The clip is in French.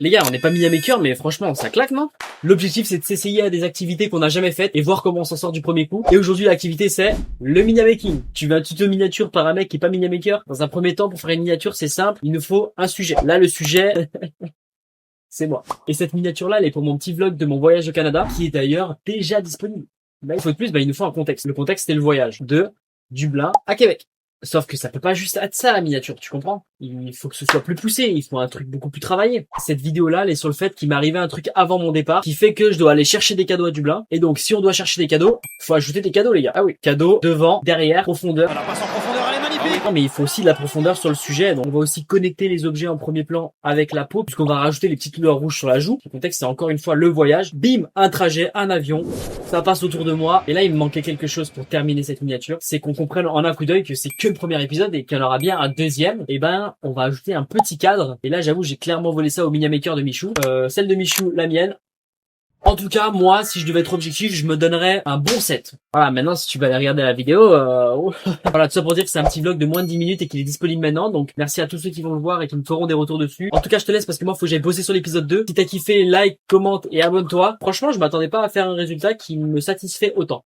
Les gars, on n'est pas Maker, mais franchement, ça claque, non? L'objectif, c'est de s'essayer à des activités qu'on n'a jamais faites et voir comment on s'en sort du premier coup. Et aujourd'hui, l'activité, c'est le making. Tu veux un tuto miniature par un mec qui est pas Maker? Dans un premier temps, pour faire une miniature, c'est simple. Il nous faut un sujet. Là, le sujet, c'est moi. Et cette miniature-là, elle est pour mon petit vlog de mon voyage au Canada, qui est d'ailleurs déjà disponible. Bah, il faut de plus, il nous faut un contexte. Le contexte, c'est le voyage de Dublin à Québec. Sauf que ça peut pas juste être ça, la miniature, tu comprends? Il faut que ce soit plus poussé, il faut un truc beaucoup plus travaillé. Cette vidéo-là, elle est sur le fait qu'il m'est arrivé un truc avant mon départ, qui fait que je dois aller chercher des cadeaux à Dublin. Et donc, si on doit chercher des cadeaux, faut ajouter des cadeaux, les gars. Ah oui, cadeaux, devant, derrière, profondeur. Alors passe en profondeur, elle est magnifique. Non, mais il faut aussi de la profondeur sur le sujet. Donc, on va aussi connecter les objets en premier plan avec la peau, puisqu'on va rajouter les petites lueurs rouges sur la joue. Le contexte, c'est encore une fois le voyage. Bim, un trajet, un avion. Ça passe autour de moi. Et là, il me manquait quelque chose pour terminer cette miniature. C'est qu'on comprenne en un coup d'œil que c'est que le premier épisode et qu'il y en aura bien un deuxième. Et ben, on va ajouter un petit cadre. Et là, j'avoue, j'ai clairement volé ça au Maker de Michou. Celle de Michou, la mienne. En tout cas, moi, si je devais être objectif, je me donnerais un bon 7. Voilà, maintenant, si tu vas aller regarder la vidéo, voilà, tout ça pour dire que c'est un petit vlog de moins de 10 minutes et qu'il est disponible maintenant. Donc, merci à tous ceux qui vont le voir et qui me feront des retours dessus. En tout cas, je te laisse parce que moi, faut que j'aille bosser sur l'épisode 2. Si t'as kiffé, like, commente et abonne-toi. Franchement, je m'attendais pas à faire un résultat qui me satisfait autant.